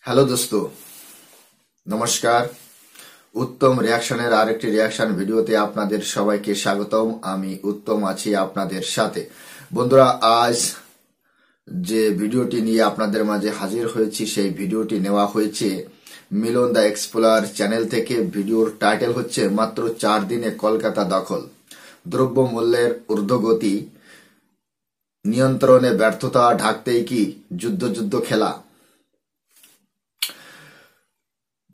Hello দোস্ত, নমস্কার। উত্তম রিয়াকশনের আরেকটি রিয়াকশন ভিডিওতে আপনাদের সবাইকে স্বাগতম। আমি উত্তম আছি আপনাদের সাথে। বন্ধুরা, আজ যে ভিডিওটি নিয়ে আপনাদের মাঝে হাজির হয়েছি সেই ভিডিওটি নেওয়া হয়েছে মিলন দ্য এক্সপ্লোরার চ্যানেল থেকে। ভিডিওর টাইটেল হচ্ছে মাত্র 4 দিনে কলকাতা দখল, দ্রব্য মূল্যের ঊর্ধ্বগতি নিয়ন্ত্রণে ব্যর্থতা, ঢাকতেই কি যুদ্ধ খেলা।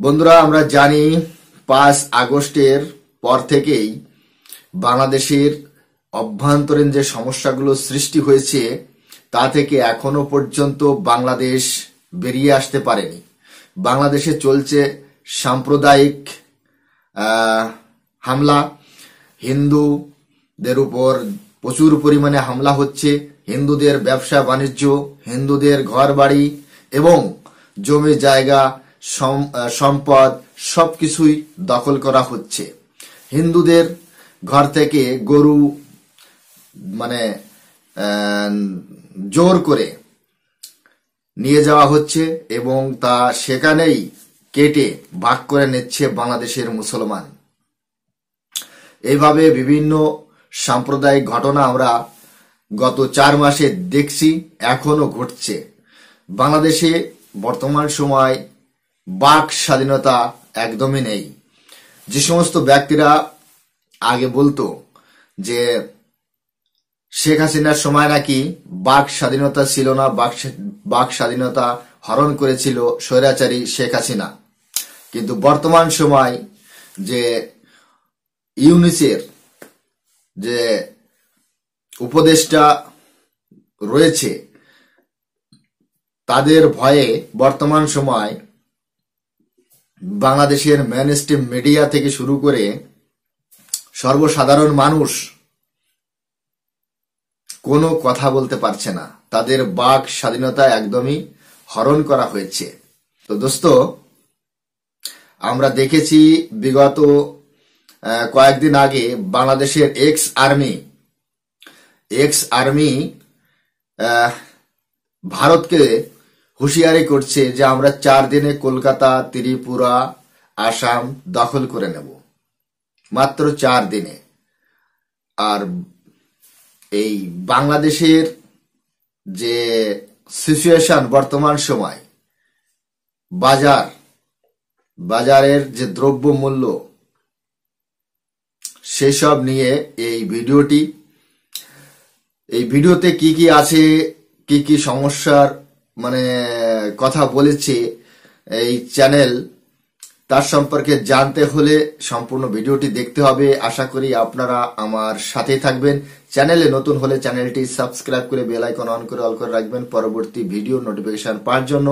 বন্ধুরা, আমরা জানি 5 আগস্টের পর থেকেই বাংলাদেশের অভ্যন্তরীণ যে সমস্যাগুলো সৃষ্টি হয়েছে তা থেকে এখনো পর্যন্ত বাংলাদেশ বেরিয়ে আসতে পারেনি। বাংলাদেশে চলছে সাম্প্রদায়িক হামলা, হিন্দুদের উপর প্রচুর পরিমাণে হামলা হচ্ছে, হিন্দুদের ব্যবসা বাণিজ্য, হিন্দুদের ঘর বাড়ি এবং জমি জায়গা সম্পদ সবকিছুই দখল করা হচ্ছে। হিন্দুদের ঘর থেকে গরু জোর করে নিয়ে যাওয়া হচ্ছে এবং তা সেখানেই কেটে ভাগ করে নিচ্ছে বাংলাদেশের মুসলমান। এইভাবে বিভিন্ন সাম্প্রদায়িক ঘটনা আমরা গত 4 মাসে দেখছি, এখনো ঘটছে। বাংলাদেশে বর্তমান সময় বাক স্বাধীনতা একদমই নেই। যে সমস্ত ব্যক্তিরা আগে বলতো যে শেখ হাসিনার সময় নাকি বাক স্বাধীনতা ছিল না, বাক স্বাধীনতা হরণ করেছিল স্বৈরাচারী শেখ হাসিনা, কিন্তু বর্তমান সময় যে ইউনিসের যে উপদেষ্টা রয়েছে তাদের ভয়ে বর্তমান সময় বাংলাদেশের মেইনস্ট্রিম মিডিয়া থেকে শুরু করে সর্বসাধারণ মানুষ কোনো কথা বলতে পারছে না। তাদের বাক স্বাধীনতা একদমই হরণ করা হয়েছে। তো দোস্ত, আমরা দেখেছি বিগত কয়েকদিন আগে বাংলাদেশের এক্স আর্মি ভারতকে হুঁশিয়ারি করছে যে আমরা 4 দিনে কলকাতা, ত্রিপুরা, আসাম দখল করে নেব, মাত্র 4 দিনে। আর এই বাংলাদেশের যে সিচুয়েশন বর্তমান সময়, বাজারের যে দ্রব্য মূল্য, সেসব নিয়ে এই ভিডিওতে কি কি আছে, কি সমস্যার কথা বলেছে এই চ্যানেল, তার সম্পর্কে জানতে হলে সম্পূর্ণ ভিডিওটি দেখতে হবে। আশা করি আপনারা আমার সাথে থাকবেন। চ্যানেলে নতুন হলে চ্যানেলটি সাবস্ক্রাইব করে বেল আইকন অন করে অল করে রাখবেন পরবর্তী ভিডিও নোটিফিকেশন পাওয়ার জন্য।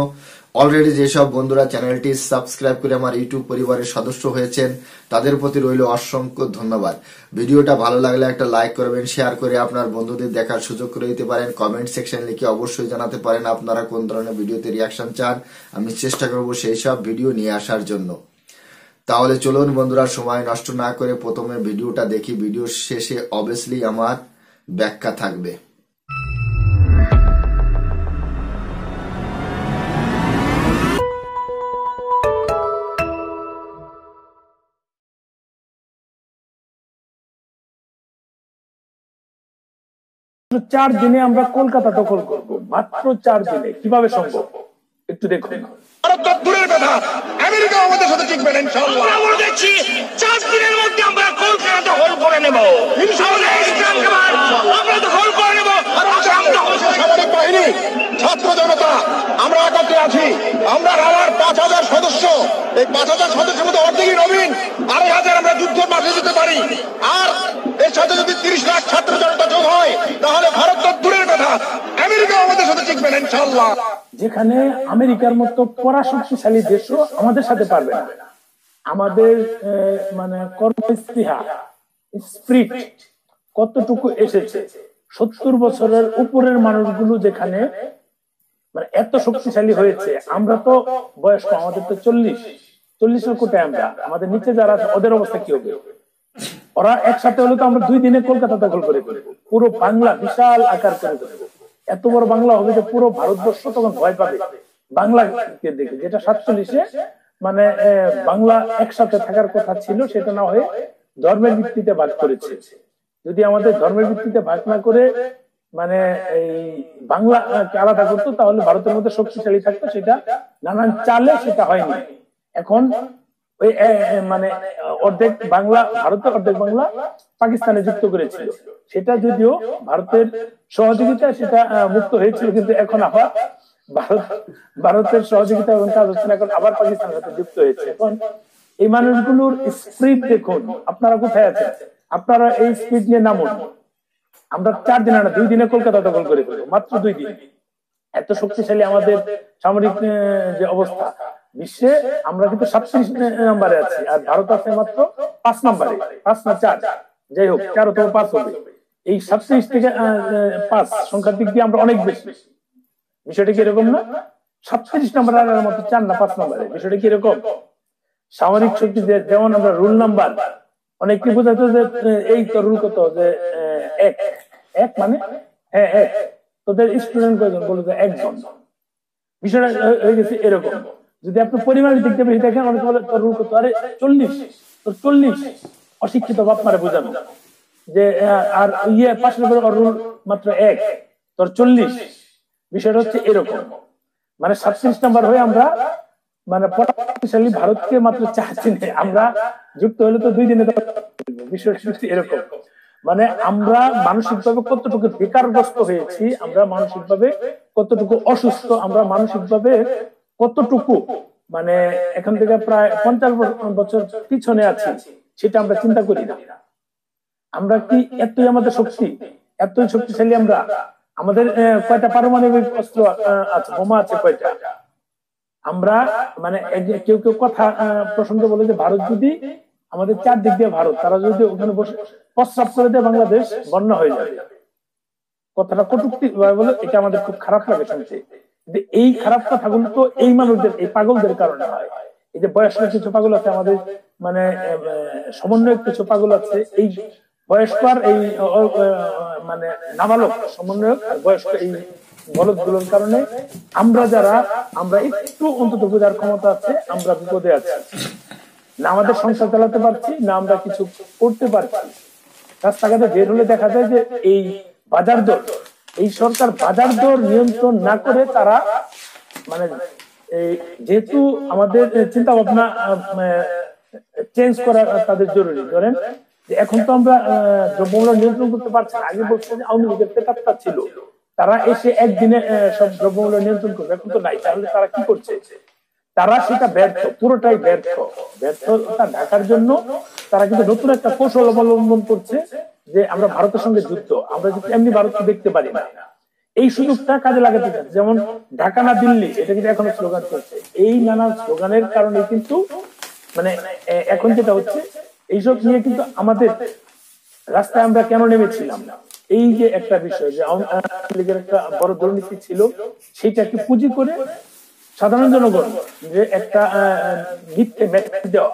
অলরেডি যেসব বন্ধুরা চ্যানেলটি সাবস্ক্রাইব করে আমার ইউটিউব পরিবারের সদস্য হয়েছেন তাদের প্রতি রইল অসংখ্য ধন্যবাদ। ভিডিওটা ভালো লাগলে একটা লাইক করবেন, শেয়ার করে আপনার বন্ধুদের দেখার সুযোগ করে দিতে পারেন। কমেন্ট সেকশন লিখে অবশ্যই জানাতে পারেন আপনারা কোন ধরনের ভিডিওতে রিয়াকশন চান। আমি চেষ্টা করব সেই সব ভিডিও নিয়ে আসার জন্য। তাহলে চলুন বন্ধুরা, সময় নষ্ট না করে প্রথমে ভিডিওটা দেখি। ভিডিওর শেষে অবভিয়াসলি আমার ব্যাখ্যা থাকবে। 4 দিনে আমরা কলকাতা দখল করব, মাত্র 4 দিনে। কিভাবে সম্ভব একটু দেখুন। ভারত তো দূরের কথা, আমেরিকা আমাদের সাথে টিকবে না ইনশাআল্লাহ। আমরা দেখছি 4 দিনের মধ্যে আমরা কলকাতা দখল করে নেব ইনশাআল্লাহ। আমরা দখল করে নেব। সামরিক বাহিনী, ছাত্র জনতা, আমরা একত্রে আছি। আমরা আমার 5000 সদস্য, এই 5000 সদস্যের মধ্যে অর্ধেকই নবীন, 2500 আমরা যুদ্ধের মাঠে যেতে পারি। আর এর সাথে যদি 30 লাখ ছাত্র জনতা যোগ হয় তাহলে ভারত তো দূরের কথা, আমেরিকা আমাদের সাথে টিকবে না ইনশাআল্লাহ। যেখানে আমেরিকার মতো পরাশক্তিশালী দেশও আমাদের সাথে পারবে না। আমাদের কর্মস্পৃহা, স্পিরিট কতটুকু এসেছে। 70 বছরের উপরের মানুষগুলো যেখানে এত শক্তিশালী হয়েছে, আমরা তো বয়স্ক, আমাদের তো 40 কোটায় আমরা, আমাদের নিচে যারা আছে ওদের অবস্থা কি হবে? ওরা একসাথে হলে তো আমরা 2 দিনে কলকাতা দখল করে ফেলবো, পুরো বাংলা বিশাল আকার করে ফেলবো। এত বড় বাংলা হবে যে পুরো ভারতবর্ষ তখন ভয় পাবে বাংলাকে দেখে, যেটা 47-এ মানে বাংলা একসাথে থাকার কথা ছিল, সেটা না হয়ে ধর্মের ভিত্তিতে ভাগ করেছে। যদি আমাদের ধর্মের ভিত্তিতে ভাগ না করে মানে এই বাংলাকে আলাদা করতো, তাহলে ভারতের মধ্যে শক্তিশালী থাকতো। সেটা নানান চালে সেটা হয়নি। এখন ওই মানে অর্ধেক বাংলা ভারতের, অর্ধেক বাংলা পাকিস্তানে যুক্ত করেছিল। সেটা যদিও ভারতের সহযোগিতায় সেটা মুক্ত হয়েছিল, কিন্তু এখন আবার ভারতের সহযোগিতা এবং কাজ হচ্ছে না, এখন আবার পাকিস্তানের সাথে যুক্ত হয়েছে। এখন এই মানুষগুলোর স্পিরিট দেখুন, আপনারা কোথায় আছেন? আপনারা এই স্পিরিট নিয়ে নামুন। আমরা 4 দিন না 2 দিনে কলকাতা দখল করে ফেলবো, মাত্র 2 দিন। এত শক্তিশালী আমাদের সামরিক যে অবস্থা, বিশ্বে আমরা কিন্তু 37 নম্বরে আছি, আর ভারত আছে মাত্র 5 নম্বরে, 5 না 4, যাই হোক 4 অথবা 5 হবে। এই 37 থেকে 5 সংখ্যার দিক দিয়ে আমরা অনেক বেশি। বিষয়টা কি এরকম না? 37 নম্বর আর মাত্র 4 না 5 নম্বরে। বিষয়টা কি এরকম? সামরিক শক্তি যেমন আমরা রুল নাম্বার অনেককে বোঝাতো যে এই তো রুল কত, যে 1 মানে হ্যাঁ 1, তোদের স্টুডেন্ট কয়জন, বলে যে 1 জন। বিষয়টা হয়ে গেছে এরকম। যদি আপনি পরিমাণের দিক দিয়ে বেশি দেখেন, অনেকে বলে তোর রুল কত, আরে 40, তোর 40 অশিক্ষিত বাপ মারে বোঝানো যে, আর পাশের রুল মাত্র 1, তোর 40। বিষয়টা হচ্ছে এরকম। মানে 37 নম্বর হয়ে আমরা মানে পরাশক্তিশালী ভারতকে মাত্র 4 দিনে আমরা যুক্ত হলে তো 2 দিনে। বিষয়টা এরকম। মানে আমরা মানসিকভাবে কতটুকু বেকারগ্রস্ত হয়েছি, আমরা মানসিকভাবে কতটুকু অসুস্থ, আমরা মানসিকভাবে কতটুকু মানে এখান থেকে প্রায় 50 বছর পিছনে আছি, সেটা আমরা চিন্তা করি না। আমরা কি এতই আমাদের শক্তি, এতই শক্তিশালী আমরা? আমাদের কয়টা পারমাণবিক অস্ত্র আছে, বোমা আছে কয়টা? আমরা মানে কেউ কেউ কথা প্রসঙ্গে বলে যে ভারত যদি আমাদের 4 দিক দিয়ে ভারত, তারা যদি ওখানে বসে প্রস্রাব করে দেয়, বাংলাদেশ বন্যা হয়ে যাবে। কথাটা কটূক্তি বলে, এটা আমাদের খুব খারাপ লাগে শুনতে। এই খারাপ কথাগুলো তো এই মানুষদের, এই পাগলদের কারণে হয়। এই যে বয়স্ক কিছু পাগল আছে আমাদের, মানে সমন্বয় কিছু পাগল আছে, এই বয়স্ক আর এই মানে নাবালক সমন্বয়ক আর বয়স্ক এই বলদগুলোর কারণে আমরা যারা, আমরা একটু অন্তত বোঝার ক্ষমতা আছে, আমরা বিপদে আছি। না আমাদের সংসার চালাতে পারছি, না আমরা কিছু করতে পারছি। রাস্তাঘাটে বের হলে দেখা যায় যে এই বাজার দর, এই সরকার বাজার দর নিয়ন্ত্রণ না করে তারা মানে যেহেতু আমাদের চিন্তা ভাবনা চেঞ্জ করা তাদের জরুরি। ধরেন যে এখন তো আমরা দ্রব্যমূল্য নিয়ন্ত্রণ করতে পারছি না। আগে বলছে যে আওয়ামী লীগের পেটাত্তা ছিল, তারা এসে একদিনে সব দ্রব্যমূল্য নিয়ন্ত্রণ করবে, এখন তো নাই। তাহলে তারা কি করছে? তারা সেটা ব্যর্থ, পুরোটাই ব্যর্থ। ব্যর্থতা ঢাকার জন্য তারা কিন্তু নতুন একটা কৌশল অবলম্বন করছে, যে আমরা ভারতের সঙ্গে যুদ্ধ, আমরা যদি এমনি ভারতকে দেখতে পারি না। এই সুযোগটা কাজে লাগাতে চান, যেমন ঢাকা না দিল্লি, এটা কিন্তু এখনো স্লোগান চলছে। এই নানা স্লোগানের কারণে কিন্তু মানে এখন যেটা হচ্ছে, এইসব নিয়ে কিন্তু আমাদের রাস্তায় আমরা কেন নেমেছিলাম, এই যে একটা বিষয় যে আওয়ামী লীগের একটা বড় দুর্নীতি ছিল, সেইটাকে পুঁজি করে সাধারণ জনগণ যে একটা মিথ্যে মেসেজ দেওয়া।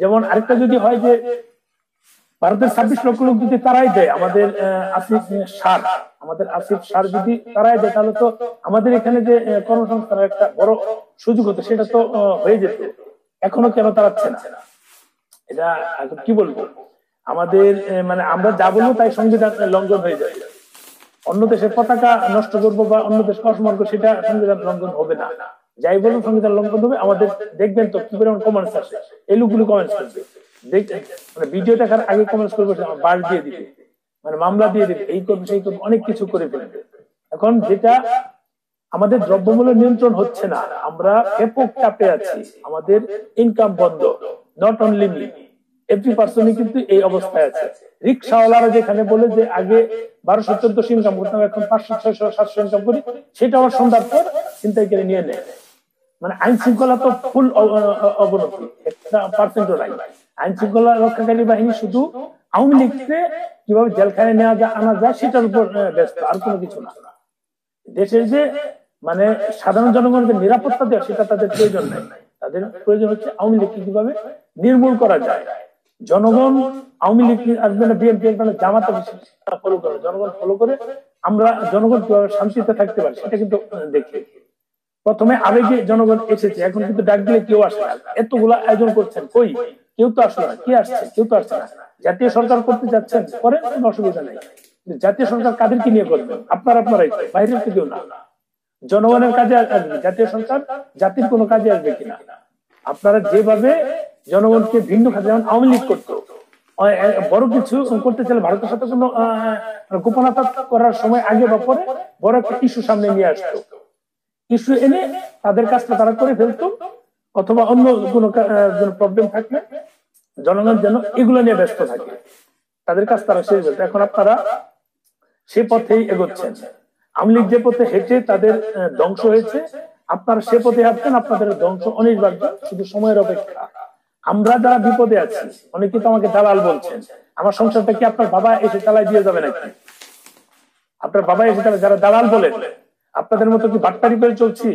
যেমন আরেকটা যদি হয় যে ভারতের 26 লক্ষ লোক যদি তারাই দেয়, আমাদের আসিফ সার যদি তারাই দেয়, তাহলে তো আমাদের এখানে যে কর্মসংস্থানের একটা বড় সুযোগ হতো, সেটা তো হয়ে যেত। এখনো কেন তারাচ্ছে না? এটা কি বলবো, আমাদের মানে আমরা যা বলবো তাই সংবিধান লঙ্ঘন হয়ে যায়। অন্য দেশের পতাকা নষ্ট করবো বা অন্য দেশকে অসম্মান করবো, সেটা সংবিধান লঙ্ঘন হবে না। যাই বলবো সংবিধান লঙ্ঘন হবে। আমাদের দেখবেন তো কি পরিমাণ কমেন্টস আসে, এই লোকগুলো কমেন্টস করবে, মানে ভিডিও দেখার আগে কমেন্টস করবে, বাস দিয়ে দিবে, মানে মামলা দিয়ে দিবে, এই করবে সেই করবে, অনেক কিছু করে ফেলবে। এখন যেটা আমাদের দ্রব্যমূল্য নিয়ন্ত্রণ হচ্ছে না, আমরা ব্যাপক চাপে আছি, আমাদের ইনকাম বন্ধ, নট অনলি মি, এভরি পার্সনই কিন্তু এই অবস্থায় আছে। রিক্সাওয়ালারা যেখানে বলে যে আগে 1200-1400 ইনকাম করতাম, এখন 500-600-700 ইনকাম করি, সেটা আবার সন্ধ্যার পর চিন্তায় করে নিয়ে নেয়। মানে আইন শৃঙ্খলা তো ফুল অবনতি, একটা পার্সেন্টও নাই। আইন শৃঙ্খলা রক্ষাকারী বাহিনী শুধু আওয়ামী লীগকে কিভাবে জেলখানায় নেওয়া যায়, আনা যায়, সেটার উপর ব্যস্ত, আর কোনো কিছু না। দেশের যে মানে সাধারণ জনগণকে নিরাপত্তা দেওয়া, সেটা তাদের প্রয়োজন নাই। তাদের প্রয়োজন হচ্ছে আওয়ামী লীগকে কিভাবে নির্মূল করা যায়। জনগণ আওয়ামী লীগ আসবে না, বিএনপি আসবে না, জামাত ফলো করে, জনগণ ফলো করে আমরা জনগণ কিভাবে শান্তিতে থাকতে পারি সেটা কিন্তু দেখি। প্রথমে আবেগে জনগণ এসেছে, এখন কিন্তু ডাক দিলে কেউ আসে না। এতগুলা আয়োজন করছেন, কই কেউ তো আসলো না। কে আসছে? কেউ তো আসছে না। জাতীয় সরকার করতে যাচ্ছেন, করেন, কোনো অসুবিধা নেই। জাতীয় সরকার কাদেরকে নিয়ে করবেন? আপনারাই তো, বাইরের তো কেউ না। জনগণের কাজে আসবে জাতীয় সরকার, জাতির কোনো কাজে আসবে কিনা? আপনারা যেভাবে জনগণকে ভিন্ন খাতে, যেমন আওয়ামী লীগ করতো, বড় কিছু করতে চাইলে ভারতের সাথে কোনো গোপনতা করার সময় আগে বা পরে বড় একটা ইস্যু সামনে নিয়ে আসতো, ইস্যু এনে তাদের কাজটা তারা করে ফেলতো, অথবা অন্য কোনো প্রবলেম থাকলে জনগণ যেন এগুলো নিয়ে ব্যস্ত থাকে, তাদের কাজ তারা শেষ ফেলতো। এখন আপনারা সে পথেই এগোচ্ছেন। আওয়ামী লীগ যে পথে হেঁটে তাদের ধ্বংস হয়েছে, আপনারা সে পথে হাঁটছেন, আপনাদের ধ্বংস অনিবার্য, শুধু সময়ের অপেক্ষা। আমরা যারা বিপদে আছি, অনেকে তো আমাকে দালাল বলছেন, আমার সংসারটা কি আপনার বাবা এসে চালাই দিয়ে যাবে নাকি? আপনার বাবা এসে চালায়? যারা দালাল বলেন, আপনাদের মতো কি বাটপারি করে চলছি?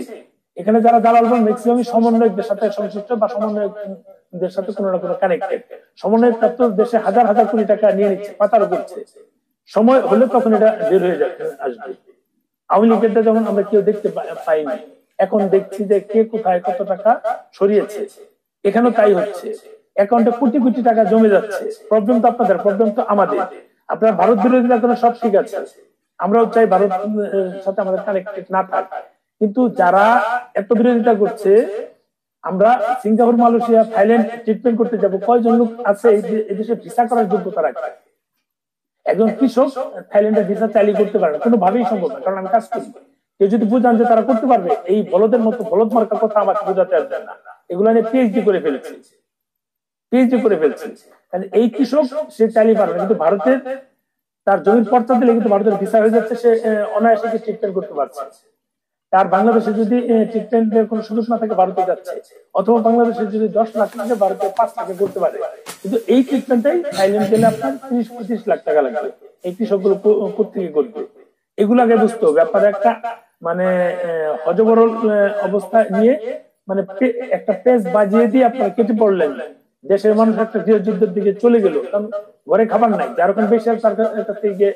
এখানে যারা দালাল বলেন ম্যাক্সিমাম সমন্বয়কদের সাথে সংশ্লিষ্ট বা সমন্বয়কদের সাথে কোনো না কোনো কানেক্টেড। সমন্বয়করা তো দেশে হাজার হাজার কোটি টাকা নিয়ে নিচ্ছে, পাতারও করছে। সময় হলে তখন এটা বের হয়ে আসবে। আওয়ামী লীগেরটা যেমন আমরা কেউ দেখতে পাইনি, এখন দেখছি যে কে কোথায় কত টাকা সরিয়েছে। এখানেও তাই হচ্ছে, অ্যাকাউন্টে কোটি কোটি টাকা জমে যাচ্ছে। প্রবলেম তো আপনাদের, প্রবলেম তো আমাদের। আপনার ভারত বিরোধীরা কোনো সব ঠিক আছে, আমরাও চাই ভারত সাথে আমাদের কানেক্টেড না থাক, কিন্তু যারা এত বিরোধিতা করছে, আমরা সিঙ্গাপুর, মালয়েশিয়া, থাইল্যান্ড ট্রিটমেন্ট করতে যাব, কয়জন লোক আছে এই দেশে ভিসা করার যোগ্যতা রাখে? একজন কৃষক থাইল্যান্ডের ভিসা চালিয়ে করতে পারে না, কোনোভাবেই সম্ভব না, কারণ আমি কাজ করি। কেউ যদি বুঝান যে তারা করতে পারবে, এই বলদের মতো বলদ মার্কা কথা আমাকে বোঝাতে আসবেন না। এগুলো নিয়ে পিএইচডি করে ফেলছি। এই কৃষক সে চালিয়ে পারবে, কিন্তু ভারতের তার জমির পর্চা দিলে কিন্তু ভারতের ভিসা হয়ে যাচ্ছে, সে অনায়াসে ট্রিটমেন্ট করতে পারছে। তার বাংলাদেশে যদি ট্রিটমেন্টের কোনো সুযোগ না থাকে, ভারতে যাচ্ছে, অথবা বাংলাদেশে যদি 10 লাখ থাকে, ভারতে 5 লাখে করতে পারে। কিন্তু এই ট্রিটমেন্টটাই থাইল্যান্ড গেলে আপনার 30-35 লাখ টাকা লাগবে। এই কৃষকগুলো কোথেকে করবে? এগুলো আগে বুঝতে হবে। আপনারা একটা মানে হজবরল অবস্থা নিয়ে মানে একটা পেজ বাজিয়ে দিয়ে আপনারা কেটে পড়লেন, দেশের মানুষ একটা গৃহযুদ্ধের দিকে চলে গেল, কারণ ঘরে খাবার নাই, যার ওখানে বেশি তার কাছ থেকে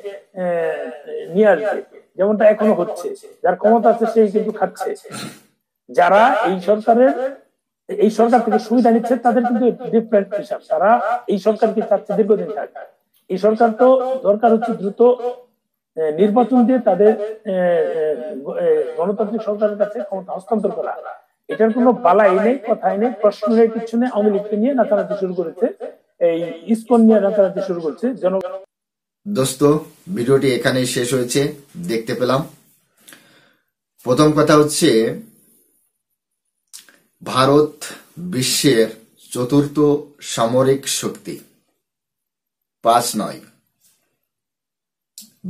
নিয়ে আসবে, যেমনটা এখনো হচ্ছে। যার ক্ষমতা আছে সেই কিন্তু খাচ্ছে। যারা এই সরকার থেকে সুবিধা নিচ্ছে, তাদের কিন্তু ডিফারেন্ট হিসাব। তারা এই সরকারকে চাচ্ছে দীর্ঘদিন থাক। এই সরকার তো দরকার হচ্ছে দ্রুত নির্বাচন দিয়ে তাদের গণতান্ত্রিক সরকারের কাছে ক্ষমতা হস্তান্তর করা। এটার কোনো বালাই নেই, কথাই নেই, প্রশ্ন নেই, কিছু নেই। আওয়ামী লীগকে নিয়ে নাচানাচি শুরু করেছে, এই ইসকন নিয়ে নাচানাচি শুরু করছে। দোস্ত, ভিডিওটি এখানেই শেষ হয়েছে, দেখতে পেলাম। প্রথম কথা হচ্ছে, ভারত বিশ্বের 4র্থ সামরিক শক্তি, 5 নয়,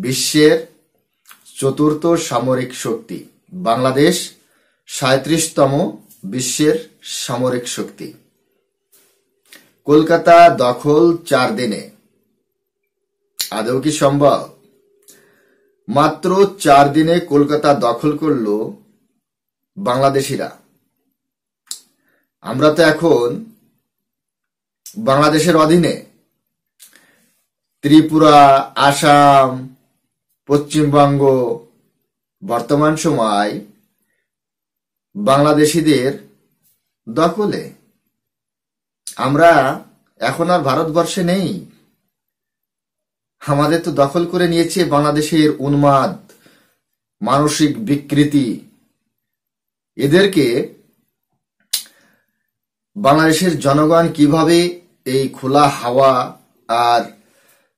বিশ্বের 4র্থ সামরিক শক্তি। বাংলাদেশ 37তম বিশ্বের সামরিক শক্তি। কলকাতা দখল 4 দিনে, আদৌ কি সম্ভব? মাত্র 4 দিনে কলকাতা দখল করলো বাংলাদেশিরা। আমরা তো এখন বাংলাদেশের অধীনে। ত্রিপুরা, আসাম, পশ্চিমবঙ্গ বর্তমান সময় বাংলাদেশিদের দখলে। আমরা এখন আর ভারতবর্ষে নেই, আমাদের তো দখল করে নিয়েছে বাংলাদেশের উন্মাদ মানসিক বিকৃতি। এদেরকে বাংলাদেশের জনগণ কিভাবে এই খোলা হাওয়া আর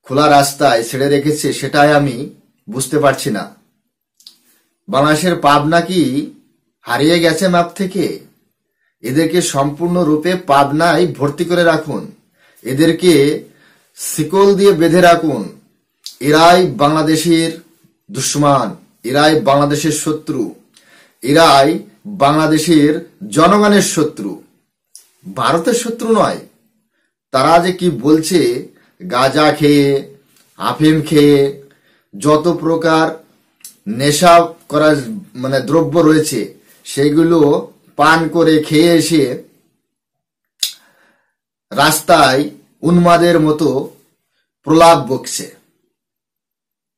খোলা রাস্তায় ছেড়ে রেখেছে, সেটাই আমি বুঝতে পারছি না। বাংলাদেশের পাবনা কি হারিয়ে গেছে ম্যাপ থেকে? এদেরকে সম্পূর্ণরূপে পাবনায় ভর্তি করে রাখুন, এদেরকে শিকল দিয়ে বেঁধে রাখুন। এরাই বাংলাদেশের দুশ্মন, এরাই বাংলাদেশের শত্রু, এরাই বাংলাদেশের জনগণের শত্রু, ভারতের শত্রু নয়। তারা যে কি বলছে, গাঁজা খেয়ে, আফিম খেয়ে, যত প্রকার নেশা করা মানে দ্রব্য রয়েছে, সেগুলো পান করে খেয়ে এসে রাস্তায় উন্মাদের মতো প্রলাপ বকছে।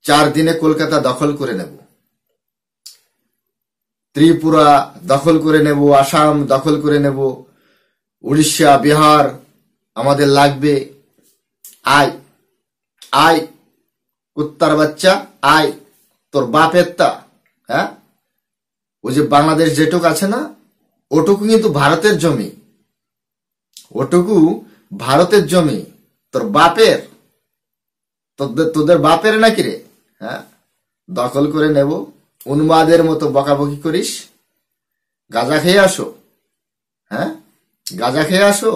4 দিনে কলকাতা দখল করে নেব। ত্রিপুরা দখল করে নেব, আসাম দখল করে নেব, উড়িষ্যা, বিহার আমাদের লাগবে। আয় আয় কুত্তার বাচ্চা, আয়, তোর বাপের তা। হ্যাঁ, ওই যে বাংলাদেশ যেটুক আছে না, ওটুকু কিন্তু ভারতের জমি, ওটুকু ভারতের জমি, তোর বাপের, তোদের বাপের নাকি রে? হ্যাঁ, দখল করে নেব। উন্মাদের মতো বকাবকি করিস, গাঁজা খেয়ে আসো। হ্যাঁ, গাঁজা খেয়ে আসো,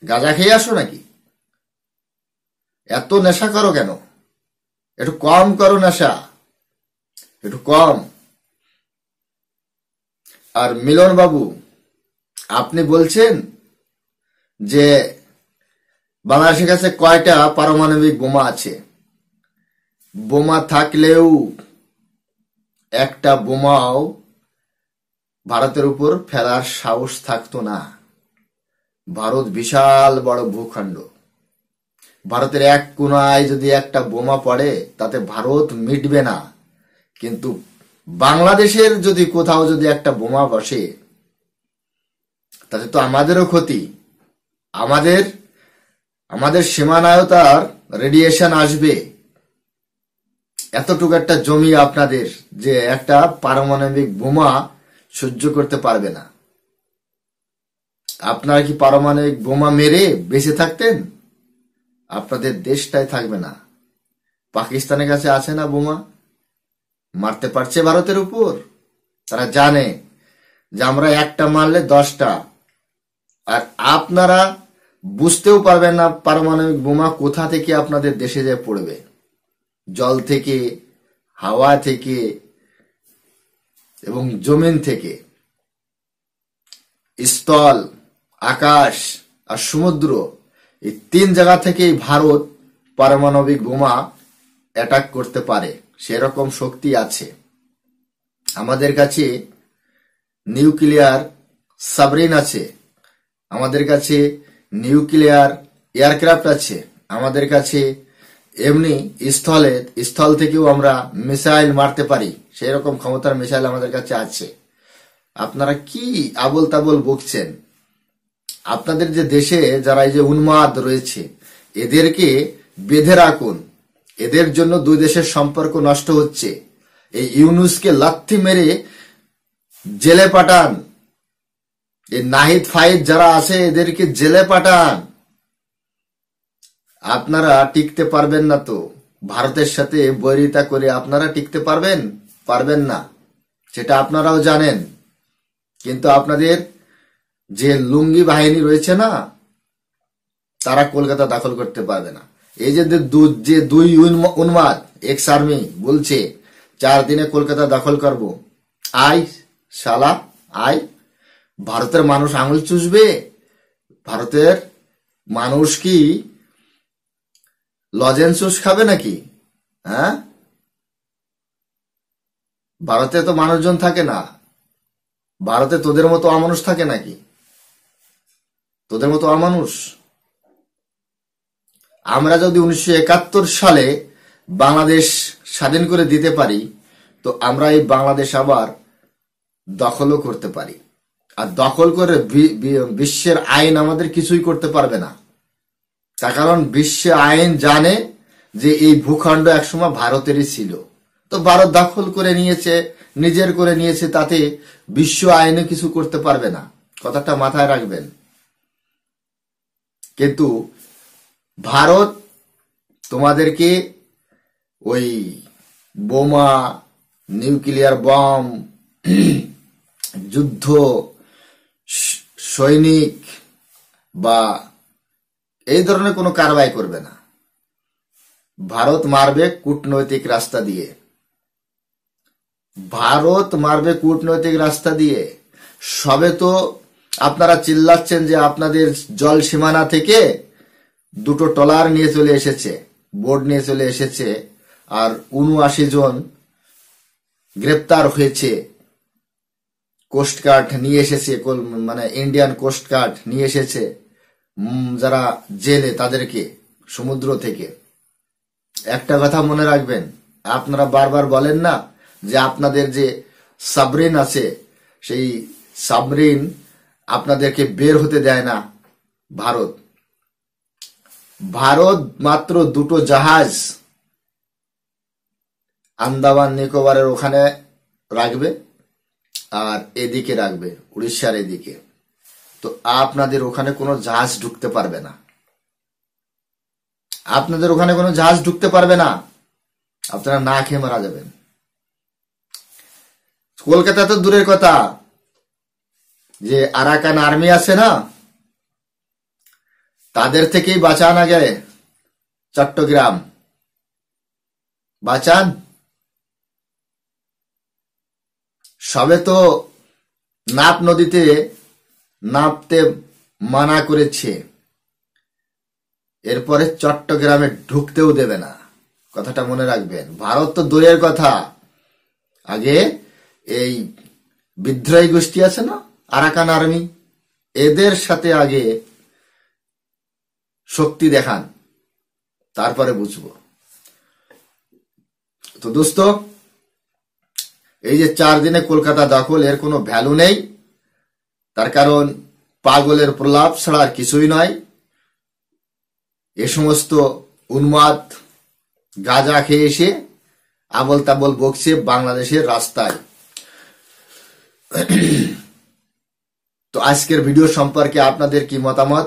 গাঁজা খেয়ে আসো নাকি? এত নেশা করো কেন? একটু কম করো নেশা, একটু কম। আর মিলন বাবু, আপনি বলছেন যে বাংলাদেশের কাছে কয়টা পারমাণবিক বোমা আছে। বোমা থাকলেও একটা বোমাও ভারতের উপর ফেলার সাহস থাকতো না। ভারত বিশাল বড় ভূখণ্ড, ভারতের এক কোনায় যদি একটা বোমা পড়ে তাতে ভারত মিটবে না, কিন্তু বাংলাদেশের যদি কোথাও যদি একটা বোমা বসে তাতে তো আমাদেরও ক্ষতি। আমাদের সীমানায় তার রেডিয়েশন আসবে। এতটুকু একটা জমি আপনাদের, যে একটা পারমাণবিক বোমা সহ্য করতে পারবে না। আপনারা কি পারমাণবিক বোমা মেরে বেঁচে থাকতেন? আপনাদের দেশটাই থাকবে না। পাকিস্তানের কাছে আছে না বোমা, মারতে পারছে ভারতের উপর। তারা জানে যে আমরা একটা মারলে 10টা। আর আপনারা বুঝতেও পারবেন না পারমাণবিক বোমা কোথা থেকে আপনাদের দেশে যে পড়বে। জল থেকে, হাওয়া থেকে এবং জমিন থেকে, স্থল, আকাশ আর সমুদ্র, এই 3 জায়গা থেকেই ভারত পারমাণবিক বোমা অ্যাটাক করতে পারে, সেরকম শক্তি আছে। আমাদের কাছে নিউক্লিয়ার সাবমেরিন আছে, আমাদের কাছে নিউক্লিয়ার এয়ারক্রাফট আছে, আমাদের কাছে এমনি স্থল থেকেও আমরা মিসাইল মারতে পারি, সেই রকম ক্ষমতার মিসাইল আমাদের কাছে আছে। আপনারা কি আবল তাবল বকছেন? আপনাদের যে দেশে যারা এই যে উন্মাদ রয়েছে, এদেরকে বেঁধে রাখুন। এদের জন্য 2 দেশের সম্পর্ক নষ্ট হচ্ছে। এই ইউনুসকে লাথি মেরে জেলে পাঠান। এই নাহিদ ফাইদ যারা আছে এদেরকে জেলে পাঠান। আপনারা টিকতে পারবেন না তো। ভারতের সাথে বৈরিতা করে আপনারা টিকতে পারবেন না, সেটা আপনারাও জানেন। কিন্তু আপনাদের যে লুঙ্গি বাহিনী রয়েছে না, তারা কলকাতা দখল করতে পারবে না। এই যে 2 উন্মাদ এক্স আর্মি বলছে 4 দিনে কলকাতা দখল করব, আয় শালা আয়। ভারতের মানুষ আঙুল চুষবে? ভারতের মানুষ কি লজেন্স খাবে নাকি? হ্যাঁ, ভারতে তো মানুষজন থাকে না। ভারতে তোদের মতো অমানুষ থাকে নাকি? তোদের মতো অমানুষ। আমরা যদি 1971 সালে বাংলাদেশ স্বাধীন করে দিতে পারি, তো আমরা এই বাংলাদেশ আবার দখলও করতে পারি। আর দখল করে বিশ্বের আইন আমাদের কিছুই করতে পারবে না। তার কারণ বিশ্ব আইন জানে যে এই ভূখণ্ড একসময় ভারতেরই ছিল। তো ভারত দখল করে নিয়েছে, নিজের করে নিয়েছে, তাতে বিশ্ব আইনে কিছু করতে পারবে না। কথাটা মাথায় রাখবেন। কিন্তু ভারত তোমাদেরকে ওই বোমা, নিউক্লিয়ার বম, যুদ্ধ, সৈনিক বা এই ধরনের কোনো কারবাই করবে না। ভারত মারবে কূটনৈতিক রাস্তা দিয়ে। ভারত মারবে কূটনৈতিক রাস্তা দিয়ে। সবে তো আপনারা চিল্লাচ্ছেন যে আপনাদের জল সীমানা থেকে 2টো ট্রলার নিয়ে চলে এসেছে, বোট নিয়ে চলে এসেছে, আর 79 জন গ্রেপ্তার হয়েছে। কোস্টগার্ড নিয়ে এসেছে, মানে ইন্ডিয়ান কোস্টগার্ড নিয়ে এসেছে যারা জেলে, তাদেরকে সমুদ্র থেকে। একটা কথা মনে রাখবেন, আপনারা বারবার বলেন না যে আপনাদের যে সাবরিন আছে, সেই সাবরিন আপনাদেরকে বের হতে দেয় না ভারত। ভারত মাত্র 2টো জাহাজ আন্দামান নিকোবরের ওখানে রাখবে আর এদিকে রাখবে উড়িষ্যার এদিকে। তো আপনাদের ওখানে কোনো জাহাজ ঢুকতে পারবে না, আপনাদের ওখানে কোনো জাহাজ ঢুকতে পারবে না, আপনারা না খেয়ে মারা যাবেন। কলকাতা তো দূরের কথা, যে আরাকান আর্মি আছে না, তাদের থেকেই বাঁচান আগে চট্টগ্রাম, বাঁচান। সবে তো নাপ নদীতে নাপতে মানা করেছে, এরপরে চট্টগ্রামে ঢুকতেও দেবে না, কথাটা মনে রাখবেন। ভারত তো দূরের কথা, আগে এই বিদ্রোহী গোষ্ঠী আছে না আরাকান আর্মি, এদের সাথে আগে শক্তি দেখান, তারপরে বুঝবো। তো দোস্ত, এই যে 4 দিনে কলকাতা দখল, এর কোনো ভ্যালু নেই, তার কারণ পাগলের প্রলাপ ছাড়া আর কিছুই নয়। এ সমস্ত উন্মাদ গাঁজা খেয়ে এসে আবল তাবল বকছে বাংলাদেশের রাস্তায়। তো আজকের ভিডিও সম্পর্কে আপনাদের কি মতামত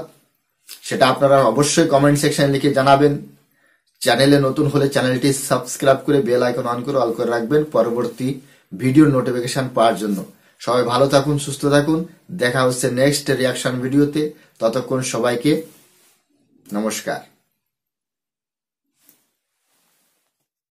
সেটা আপনারা অবশ্যই কমেন্ট সেকশনে লিখে জানাবেন। চ্যানেলে নতুন হলে চ্যানেলটি সাবস্ক্রাইব করে বেল আইকন অন করে অল করে রাখবেন পরবর্তী ভিডিওর নোটিফিকেশন পাওয়ার জন্য। সবাই ভালো থাকুন, সুস্থ থাকুন, দেখা হচ্ছে নেক্সট রিয়াকশন ভিডিওতে। ততক্ষণ সবাইকে নমস্কার।